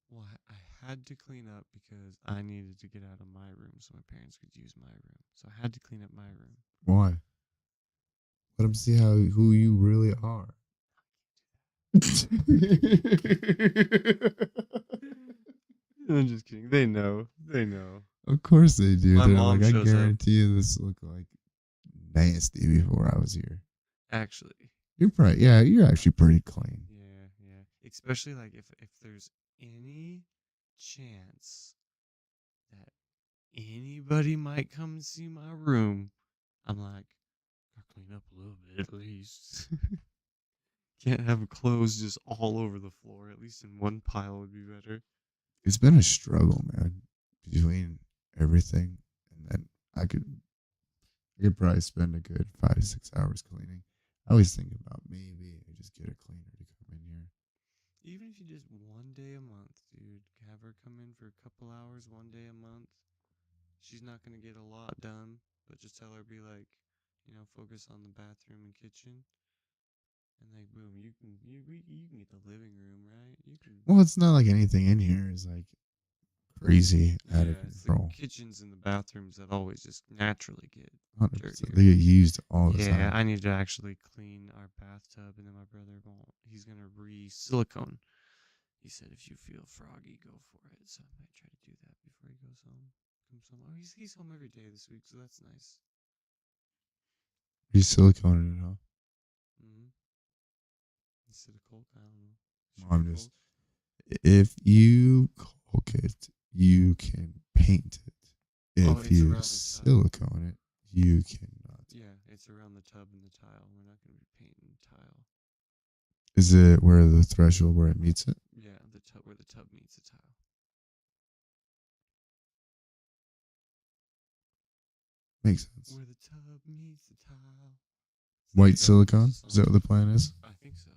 Well, I had to clean up because I needed to get out of my room so my parents could use my room. So I had to clean up my room. Why? Let them see who you really are. I'm just kidding. They know. They know. Of course they do. My They're mom like, I shows up. guarantee you this looked like nasty before I was here. Actually. You're you're actually pretty clean. Yeah, yeah. Especially like if there's any chance that anybody might come see my room, I'm like, I'll clean up a little bit at least. Can't have clothes just all over the floor. At least in one pile would be better. It's been a struggle, man, between everything, and then I could probably spend a good 5 to 6 hours cleaning. I always think about maybe I just get a cleaner to come in here. Even if you just one day a month, dude, have her come in for a couple hours, one day a month. She's not gonna get a lot done, but just tell her be like, focus on the bathroom and kitchen, and like boom, you can get the living room right. You can. Well, it's not like anything in here is like crazy out of It's control. the kitchens and the bathrooms that always just naturally get 100%. dirtier. They get used all the Yeah, time. I need to actually clean our bathtub, and then my brother won't. He's gonna re-silicone. He said if you feel froggy, go for it. So I might try to do that before he goes home. Comes home. Oh, he's home every day this week, so that's nice. He's siliconing it, huh? Mm-hmm. Instead of cold, I don't know. I'm just, if you caulk it, you can paint it. If you silicone it, you cannot. Yeah, it's around the tub and the tile. We're not going to be painting tile. Is it where the threshold where it meets it? Yeah, the tub where the tub meets the tile. Makes sense. Where the tub meets the tile. White silicone? Is that what the plan is? I think so.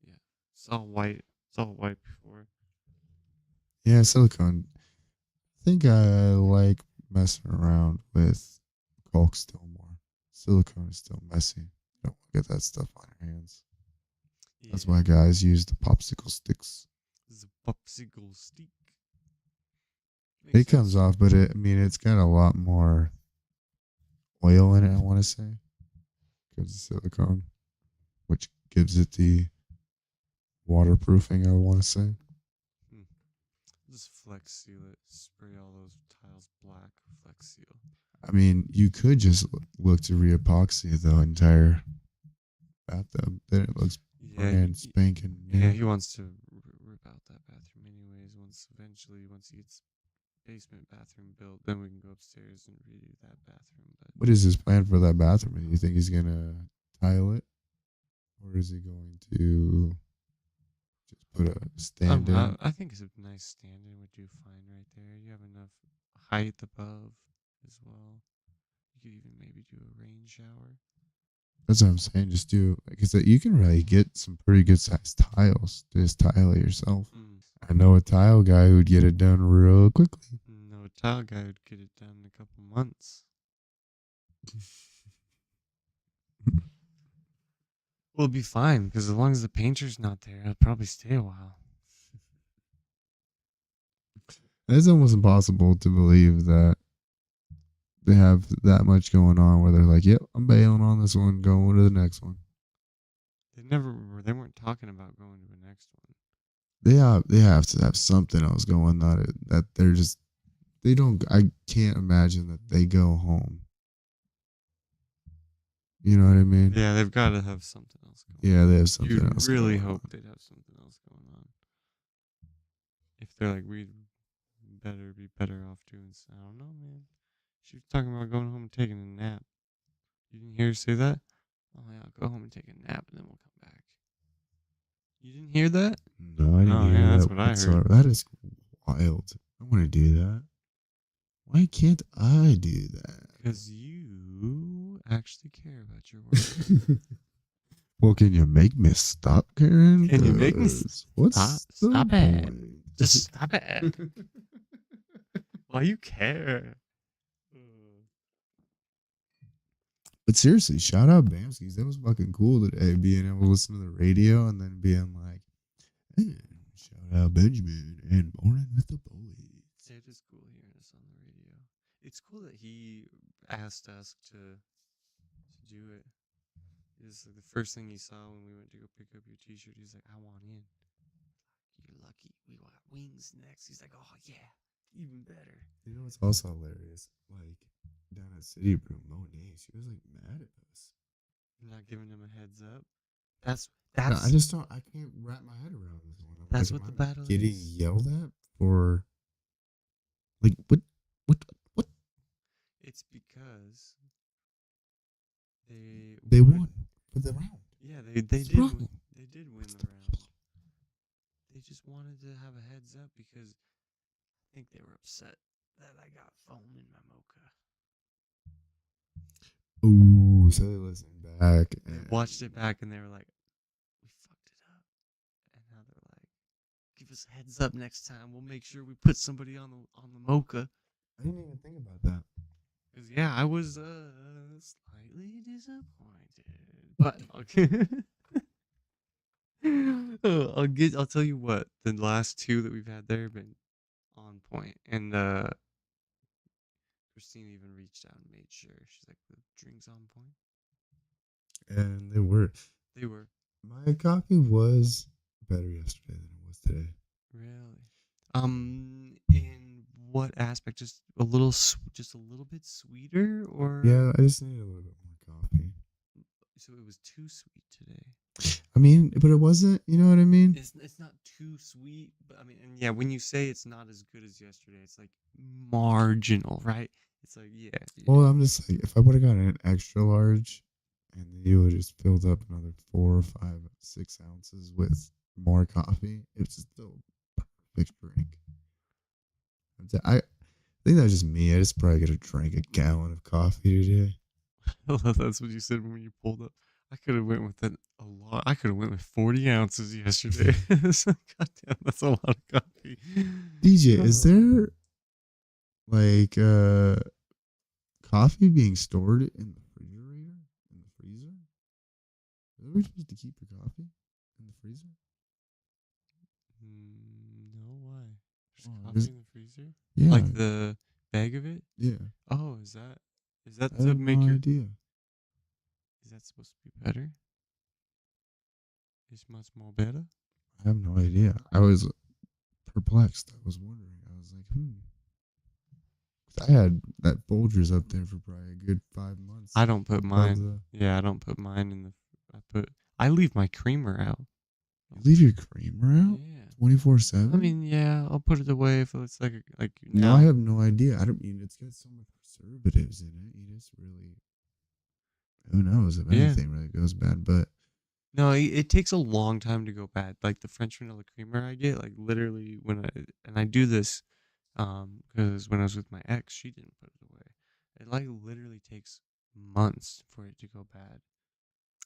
Yeah. It's all white. It's all white before. Yeah, silicone. I think I like messing around with caulk still more. Silicone is still messy. You don't want to get that stuff on your hands. Yeah. That's why guys use the popsicle sticks. This is a popsicle stick. It comes off, but it's got a lot more oil in it, I want to say. Because of silicone, which gives it the waterproofing, I want to say. Just flex seal it. Spray all those tiles black. Flex seal. I mean, you could just look to re-epoxy the entire bathtub. Then it looks brand spanking new. Yeah, he wants to rip out that bathroom anyways. Once he gets basement bathroom built, then we can go upstairs and redo that bathroom. But what is his plan for that bathroom? Do you think he's gonna tile it, or is he going to just put a stand in? I think it's a nice stand-in would do fine right there. You have enough height above as well. You could even maybe do a rain shower. That's what I'm saying. Just do, because you can really get some pretty good sized tiles. Just tile it yourself. I know a tile guy who'd get it done real quickly. No, a tile guy would get it done in a couple months. Well, it'll be fine, because as long as the painter's not there, it'll probably stay a while. It's almost impossible to believe that they have that much going on where they're like, yep, I'm bailing on this one, going to the next one. They weren't talking about going to the next one. They have to have something else going on that they're just, I can't imagine that they go home. You know what I mean? Yeah, they've got to have something else going on. Yeah, they have something else You really going hope on. they'd have something else going on. If they're like, we'd be better off doing so. I don't know, man. She was talking about going home and taking a nap. You didn't hear her say that? Oh, yeah, I'll go home and take a nap and then we'll come back. You didn't hear that? No, I didn't hear that. That's what I heard. That is wild. I want to do that. Why can't I do that? Because you actually care about your work. Well, can you make me stop caring? Can you make me stop it? Just stop it. Why you care? But seriously, shout out Bamskis. That was fucking cool today, being able to listen to the radio and then being like, hey, shout out Benjamin and Mornin With the BoYz. It is cool hearing us on the radio. It's cool that he asked us to do it. It's like the first thing he saw when we went to go pick up your T-shirt. He's like, "I want in." You're lucky. We want wings next. He's like, "Oh yeah, even better." You know what's also hilarious? Like, down at City Brew, Monet, she was like mad at us. You're not giving him a heads up. No, I just don't. I can't wrap my head around this one. I'm That's like, what the am I battle getting is. yelled at for. Like what? It's because They won for the round. Yeah, they What's did. wrong? They did win What's the the round. They just wanted to have a heads up because I think they were upset that I got foam in my mocha. Ooh, so they listened back. They And watched it back and they were like, "We fucked it up," and now they're like, "Give us a heads up next time. We'll make sure we put somebody on the mocha." I didn't even think about that. Cause yeah, I was slightly disappointed, but okay. I'll tell you what. The last two that we've had there have been on point, and Christine even reached out and made sure. She's like, "The drinks on point." And they were. They were My coffee was better yesterday than it was today. really. In what aspect? Just a little, just a little bit sweeter, or Yeah, I just needed a little bit more coffee. so it was too sweet today. I mean, but it wasn't. You know what I mean? It's not too sweet, but I mean, and yeah, when you say it's not as good as yesterday, it's like marginal, right? It's like yeah. Well, I'm just like, if I would have gotten an extra large, and you would have just filled up another 4 or 5, 6 ounces with more coffee, it's still a perfect drink. I think that's just me. I just probably could have drank a gallon of coffee today. That's what you said when you pulled up. I could have went with a lot. I could have went with 40 ounces yesterday. Goddamn, that's a lot of coffee. DJ, is there like coffee being stored in the refrigerator, in the freezer? Are we supposed to keep your coffee in the freezer? No, why? There's Oh, coffee there's- in the freezer? Yeah, Like the bag of it? yeah. Oh, is that I to have make no your? idea. Is that supposed to be better? It's much more better. I have no idea. I was perplexed. I was wondering. I was like, 'Cause I had that Folgers up there for probably a good 5 months. I don't put above mine. Yeah, I don't put mine in the. I leave my creamer out. You leave your creamer out Yeah. 24/7. I mean, yeah, I'll put it away if it's like no, now. I have no idea. I don't mean it's got so much preservatives in it. You just really, who knows if Yeah. anything really goes bad. But No, it takes a long time to go bad. Like the French vanilla creamer I get, like literally I do this, because when I was with my ex, she didn't put it away. It like literally takes months for it to go bad.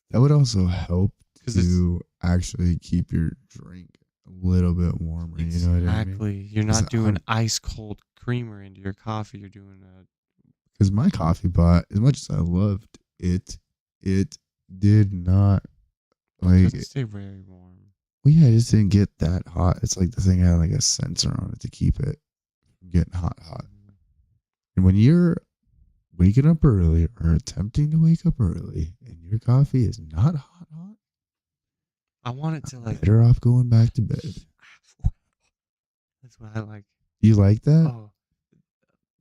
that would also help 'Cause it's- to actually keep your drink a little bit warmer. You know what I mean? Exactly. You're 'Cause not doing ice cold creamer into your coffee. You're doing a. Because my coffee pot, as much as I loved it, it did not like. Doesn't stay very warm. Well, yeah, it just didn't get that hot. It's like the thing had like a sensor on it to keep it from getting hot. And when you're waking up early or attempting to wake up early and your coffee is not hot, I want it to like. better off going back to bed. That's what I like. You like that? Oh,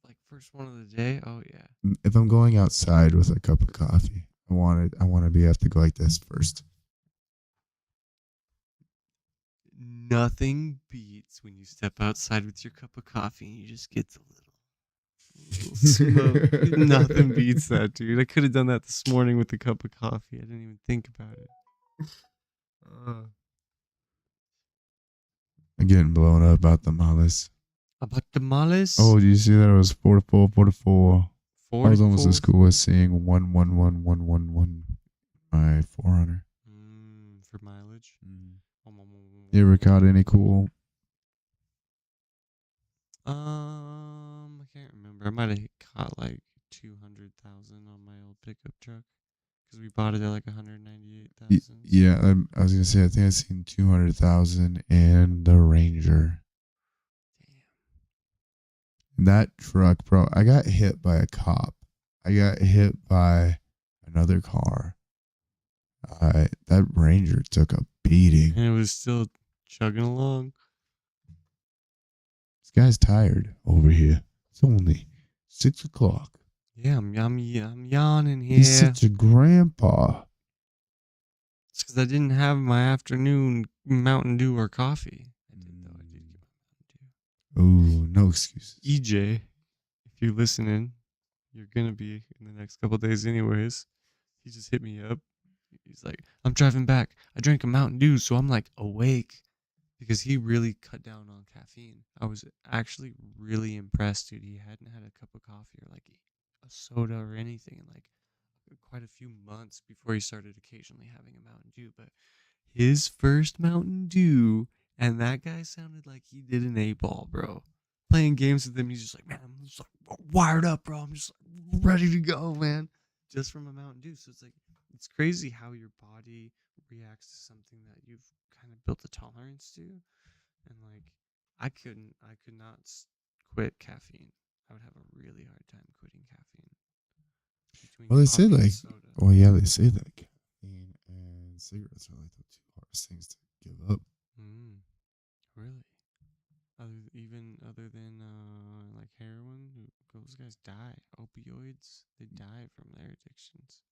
like first one of the day. Oh yeah. If I'm going outside with a cup of coffee, I want to be have to go like this first. Nothing beats when you step outside with your cup of coffee and you just get the little smoke. Nothing beats that, dude. I could have done that this morning with a cup of coffee. I didn't even think about it. I'm getting blown up about the malice. About tamales? Oh, did you see that? It was 4-4, 4-4. I was almost 44? as cool as seeing 1-1-1-1-1-1. My Forerunner. For mileage. You ever caught any cool? I can't remember. I might have caught like 200,000 on my old pickup truck because we bought it at like 198,000. Yeah, I was gonna say I think I seen 200,000 and the Ranger. Damn. That truck, bro. I got hit by a cop. I got hit by another car. That Ranger took a beating. And it was still chugging along. This guy's tired over here. It's only 6 o'clock. Yeah, I'm yawning here. He's such a grandpa. It's because I didn't have my afternoon Mountain Dew or coffee. I did though. I did get my Mountain Ooh, no excuses. Dew. EJ, if you're listening, you're gonna be in the next couple days anyways. He just hit me up. He's like, I'm driving back. I drank a Mountain Dew, so I'm like awake because he really cut down on caffeine. I was actually really impressed, dude. He hadn't had a cup of coffee or like a soda or anything in like quite a few months before he started occasionally having a Mountain Dew. But his first Mountain Dew, and that guy sounded like he did an 8-ball, bro. Playing games with him, he's just like, man, I'm just like wired up, bro. I'm just like ready to go, man. Just from a Mountain Dew. So it's like, it's crazy how your body reacts to something that you've kind of built a tolerance to. And like, I could not quit caffeine. I would have a really hard time quitting caffeine. Between Well, they say coffee and like, soda. well, yeah, they say that caffeine and cigarettes are like the two hardest things to give up. Really? Other than like heroin, those guys die. Opioids, they die from their addictions.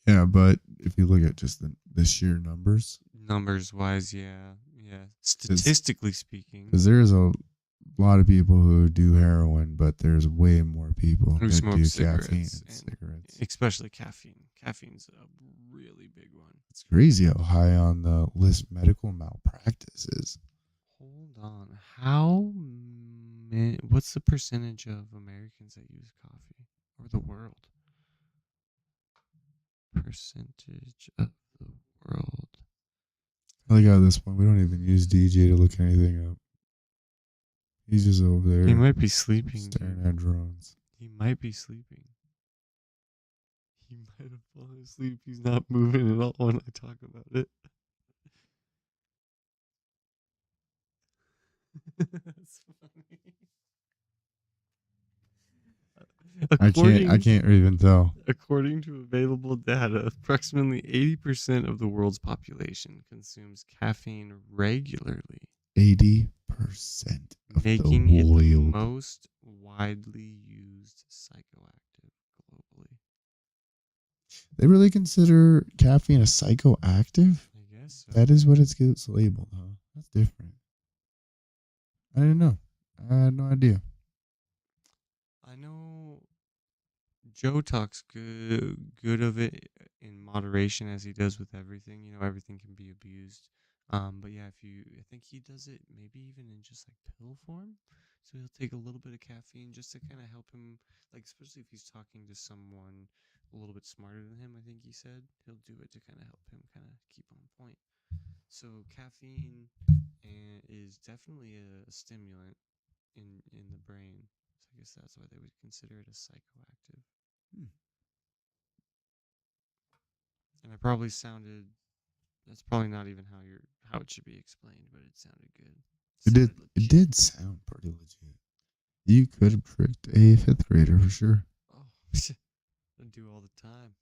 Yeah, but if you look at just the sheer numbers, Numbers wise, yeah. Statistically speaking, because there's a lot of people who do heroin, but there's way more people who who smoke do cigarettes caffeine and and cigarettes. especially caffeine. Caffeine's a really big one. It's crazy how high on the list medical malpractice is. Hold on. What's the percentage of Americans that use coffee? Or the world? Percentage of the world. I like how at this point we don't even use DJ to look anything up. He's just over there. He might be sleeping. Staring Dude. at drones. He might be sleeping. He might have fallen asleep. He's not moving at all when I talk about it. That's funny. I can't even tell. According to available data, approximately 80% of the world's population consumes caffeine regularly, 80% of making the it the world. most widely used psychoactive globally. They really consider caffeine a psychoactive? I guess so. That is what it gets labeled, huh? That's different. I didn't know. I had no idea. I know Joe talks good of it in moderation as he does with everything. You know, everything can be abused. But yeah, I think he does it maybe even in just like pill form. So he'll take a little bit of caffeine just to kind of help him, like especially if he's talking to someone a little bit smarter than him. I think he said he'll do it to kind of help him kind of keep on point. So caffeine is definitely a stimulant in the brain. So I guess that's why they would consider it a psychoactive. And I probably sounded. That's probably not even how it should be explained, but it sounded good. It did sound pretty legit. You could have tricked a 5th grader for sure. Oh, I do all the time.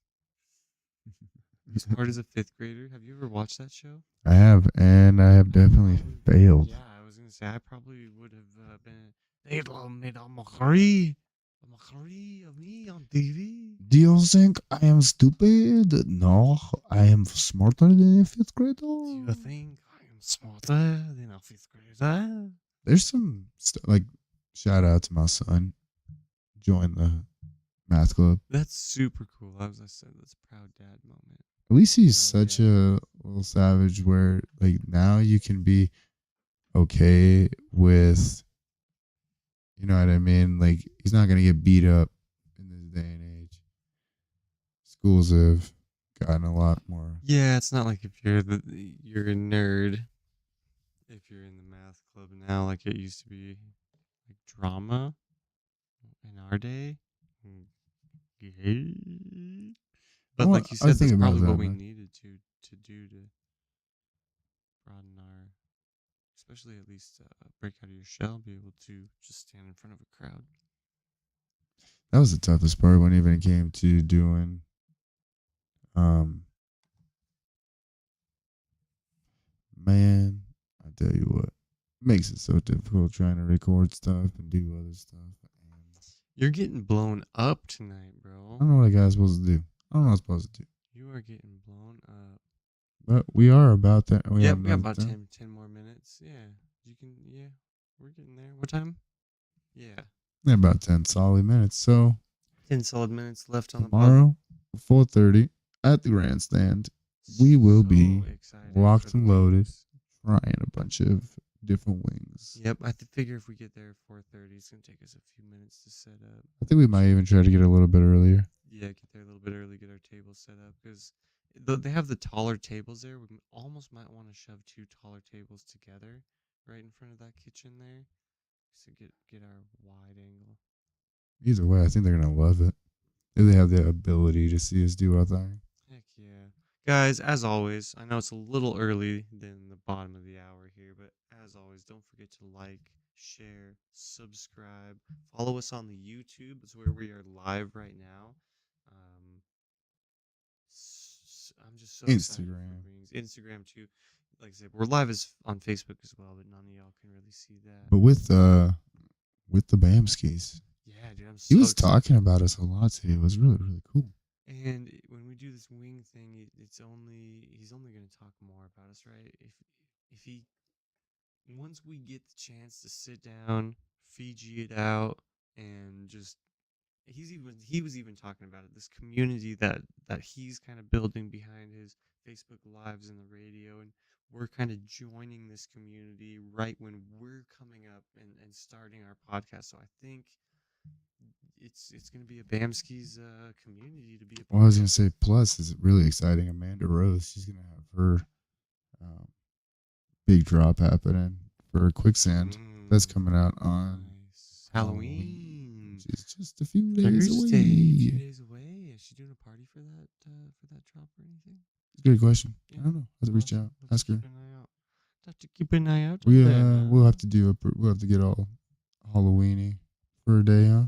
Smart as a 5th grader. Have you ever watched that show? I have, and I have definitely failed. Yeah, I was gonna say I probably would have been. They made a mockery of me on TV. Do you think I am stupid? No, I am smarter than a 5th grader. Do you think I am smarter than a 5th grader? There's some like shout out to my son. Join the math club. That's super cool. As I said, that's a proud dad moment. At least he's Oh, such yeah. a little savage where like now you can be okay with, you know what I mean? Like he's not gonna get beat up in this day and age. Schools have gotten a lot more. Yeah, it's not like if you're a nerd. If you're in the math club now, like it used to be, like drama in our day But Well, like you I was said, that's thinking about probably that, what we man. needed to do to broaden our, especially at least break out of your shell, be able to just stand in front of a crowd. That was the toughest part when it even came to doing um man, I tell you what, makes it so difficult trying to record stuff and do other stuff. And You're getting blown up tonight, I bro. don't know what a guy's supposed to do. I don't know what I'm supposed to do. You are getting blown up. But we are about that. We Yep, have we got another about time. 10 more minutes. Yeah, you can. Yeah, we're getting there. What time? Yeah, Yeah, about 10 solid minutes. So 10 solid minutes left on the pod. tomorrow, 4:30 at the grandstand, we will be excited locked for the and loaded, wings. trying a bunch of different wings. Yep, I figure if we get there at 4:30, it's gonna take us a few minutes to set up. I think we might even try to get a little bit earlier. Yeah, get there a little bit early, get our tables set up because they have the taller tables there. We almost might want to shove 2 taller tables together right in front of that kitchen there, so get our wide angle. Either way, I think they're gonna love it. If they have the ability to see us do our thing. Heck yeah. Guys, as always, I know it's a little early than the bottom of the hour here, but as always, don't forget to like, share, subscribe, follow us on the YouTube. It's where we are live right now. I'm just so excited for Instagram. wings. Instagram too. Like I said, we're live on Facebook as well, but none of y'all can really see that. But with the Bamskis, Yeah, dude, I'm he so was excited. talking about us a lot today. It was really, really cool. And when we do this wing thing, he's only going to talk more about us, right? If he once we get the chance to sit down, Fiji it out, and just he was even talking about it, this community that he's kind of building behind his Facebook lives and the radio, and we're kind of joining this community right when we're coming up and starting our podcast. So I think it's going to be a Bamski's community to be a part Well, I was gonna of. say, plus, is really exciting. Amanda Rose, she's gonna have her um, big drop happening for Quicksand. That's coming out on Nice. Halloween. which is just a few days Thursday. A few away. days away. Is she doing a party for that drop or anything? Good question. Yeah. I don't know. Have to reach out, We'll have ask to her. keep an eye out. Have to keep an eye out. We on that. we'll have to we'll have to get all Halloweeny for a day, huh?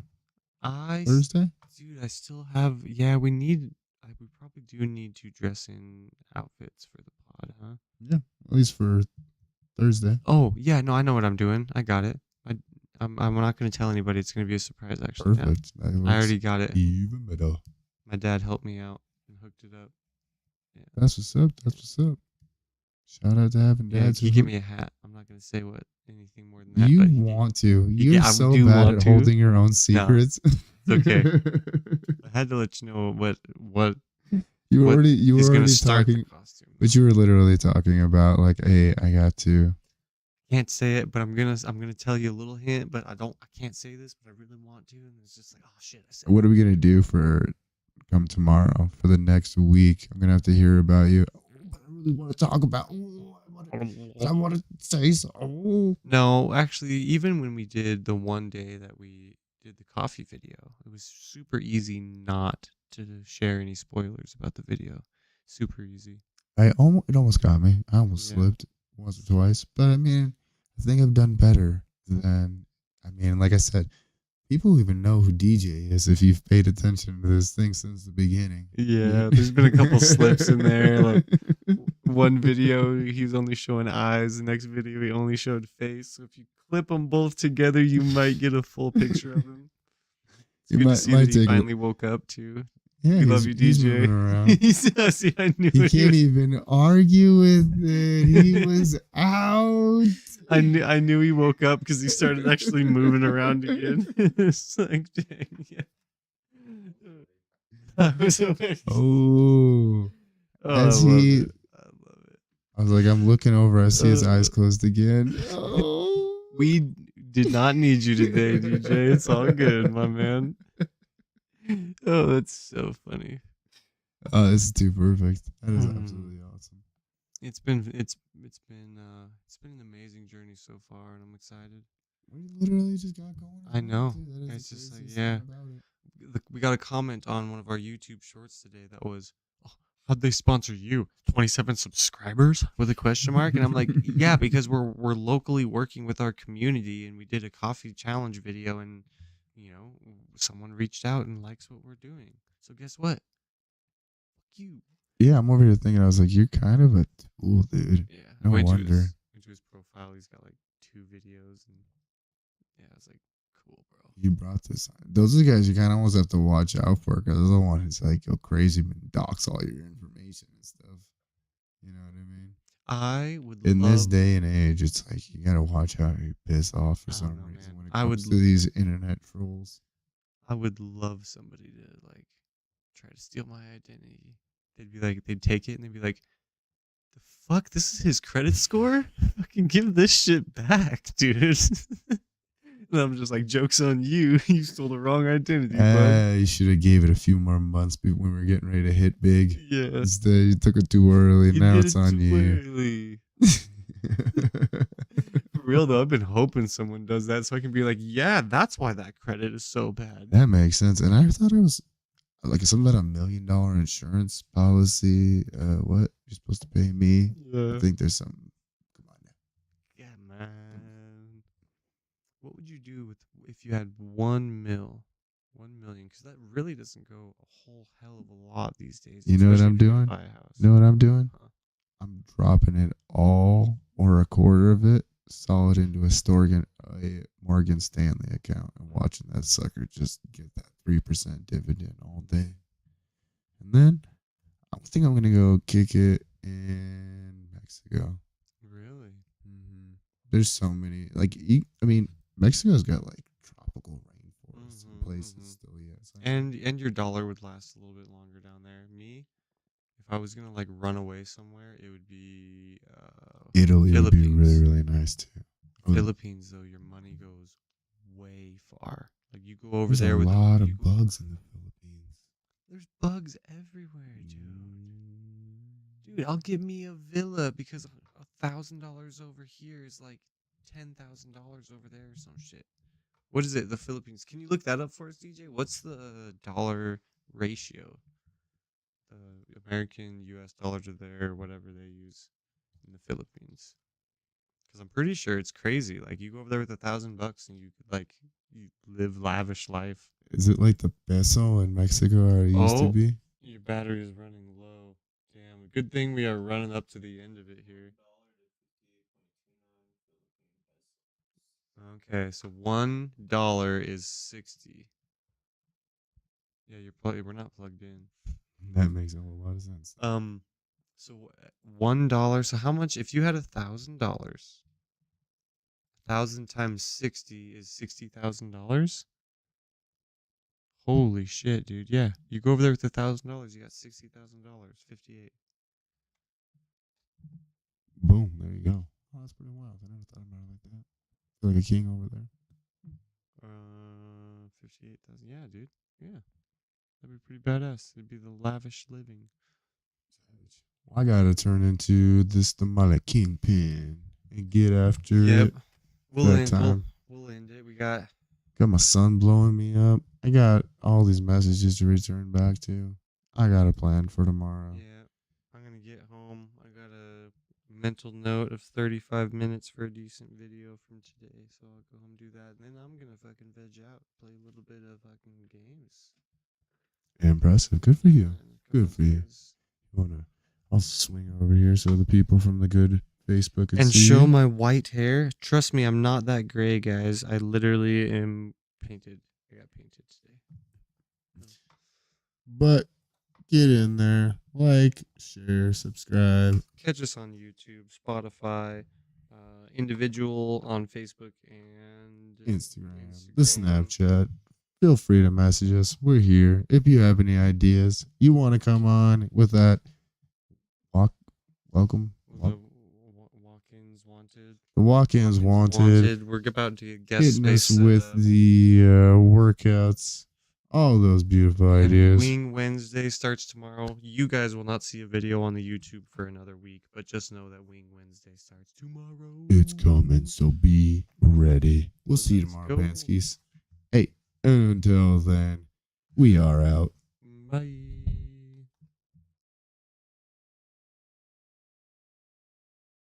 Thursday. Dude, I still have. Yeah, we need. We probably do need to dress in outfits for the pod, huh? Yeah, at least for Thursday. Oh yeah, no, I know what I'm doing. I got it. I'm not gonna tell anybody. It's gonna be a surprise. Actually, now. Perfect. That I already got it. even better. My dad helped me out and hooked it up. Yeah. That's what's up. That's what's up. Shout out to having Yeah, dads. he who gave hook- me a hat. I'm not gonna say anything more than that. You but want to? You're yeah, I so do bad want at to. holding your own secrets. okay. I had to let you know what you were what already is gonna start talking, the costume. but you were literally talking about like, hey, I got to. Can't say it, but I'm gonna tell you a little hint, but I can't say this, but I really want to, and it's just like, oh shit, I said. What are we gonna do for come tomorrow for the next week? I'm gonna have to hear about you. But I really want to talk about. I want to say so. No, actually, even when we did the one day that we did the coffee video, it was super easy not to share any spoilers about the video. Super easy. It almost got me. I almost slipped once or twice, but I mean, I think I've done better than. I mean, like I said, people even know who DJ is if you've paid attention to this thing since the beginning. Yeah, there's been a couple slips in there. Like one video, he was only showing eyes. The next video, he only showed face. So if you clip them both together, you might get a full picture of him. It's You good might- to see might that he take a- finally woke up too. Yeah, We love you, he's DJ. moving around. See, I knew He it. can't even argue with it. He was out. I knew he woke up because he started actually moving around again. It's like, dang, yeah. That was amazing. Oh, Oh, as I love he- it. I love it. I was like, I'm looking over. I see his eyes closed again. Oh. We did not need you today, DJ. It's all good, my man. Oh, that's so funny. Oh, this is too perfect. That is Hmm. absolutely awesome. It's been an amazing journey so far, and I'm excited. We literally just got going. I know. That is It's the just like, craziest yeah. thing about it. we got a comment on one of our YouTube shorts today that was, "Oh, how'd they sponsor you? 27 subscribers with a question mark?" And I'm like, yeah, because we're locally working with our community, and we did a coffee challenge video, and someone reached out and likes what we're doing. So guess what? Fuck you. Yeah, I'm over here thinking. I was like, you're kind of a tool, dude. Yeah. No wonder. Went to his profile. He's got like 2 videos, and yeah, I was like, cool, bro. You brought this on. Those are the guys you kind of almost have to watch out for because they're the ones like go crazy and dox all your information and stuff. You know what I mean? I would In love. this day and age, it's like you gotta watch how you piss off for I don't some know, reason man. when it I comes would to these internet trolls. I would love somebody to like try to steal my identity. They'd be like, they'd take it and they'd be like, the fuck? This is his credit score? Fucking give this shit back, dude. And I'm just like, joke's on you. You stole the wrong identity, bud. You should have gave it a few more months when we were getting ready to hit big. Yeah. Instead, you took it too early. You Now did it's it on too you. early. For real though, I've been hoping someone does that so I can be like, yeah, that's why that credit is so bad. That makes sense. And I thought it was like something about $1 million insurance policy. What you're supposed to pay me? Yeah. I think there's some. Come on now. Yeah, man. What would you do if you had 1 mil? 1 million, because that really doesn't go a whole hell of a lot these days. You know what especially I'm if you're gonna doing? buy a house. You know what I'm doing? Huh. I'm dropping it all or a quarter of it solid into a Morgan Stanley account and watching that sucker just get that 3% dividend all day. And then I think I'm gonna go kick it in Mexico. Really? There's so many Mexico's got like tropical rainforests and places still. Yeah, so And your dollar would last a little bit longer down there. Me, if I was gonna like run away somewhere, it would be Italy would be Philippines. really really nice too. Philippines though, your money goes way far. Like you go over There's there a with lot of bugs in the Philippines. There's bugs everywhere, dude. Dude, I'll give me a villa because $1,000 over here is like $10,000 over there or some shit. What is it? The Philippines? Can you look that up for us, DJ? What's the dollar ratio? The American U.S. dollar to their whatever they use in the Philippines. Because I'm pretty sure it's crazy. Like you go over there with $1,000 and you could like you live lavish life. Is it like the peso in Mexico or it used to be? Your battery is running low. Damn. Good thing we are running up to the end of it here. Okay, so $1 is 60. Yeah, we're not plugged in. That makes a whole lot of sense. So $1. So how much? If you had $1,000, 1,000 times 60 is $60,000. Holy shit, dude! Yeah, you go over there with $1,000, you got $60,000. 58. Boom! There you go. Oh, that's pretty wild. I never thought about it like that. Feel like a king over there. 58,000. Yeah, dude. Yeah, that'd be pretty badass. It'd be the lavish living. Well, I gotta turn into the Mala Kingpin and get after it. We'll end it. We got my son blowing me up. I got all these messages to return back to. I got a plan for tomorrow. Yeah, I'm gonna get home. I got a mental note of 35 minutes for a decent video from today, so I'll go home and do that. And then I'm gonna fucking veg out, play a little bit of fucking games. Impressive. Good for you. Good for you. Days. I'll swing over here so the people from the good Facebook can And see show you. my white hair. Trust me, I'm not that gray, guys. I literally am painted. I got painted today. But get in there, like, share, subscribe. Catch us on YouTube, Spotify, individual on Facebook and Instagram, the Snapchat. Feel free to message us. We're here. If you have any ideas, you want to come on with that, welcome. The walk-ins wanted. The walk-ins wanted. We're about to get guest Hitting us space with the workouts. All those beautiful ideas. Wing Wednesday starts tomorrow. You guys will not see a video on the YouTube for another week, but just know that Wing Wednesday starts tomorrow. It's coming, so be ready. We'll see you Let's tomorrow, go. Panskis. Hey, and until then, We are out. Bye.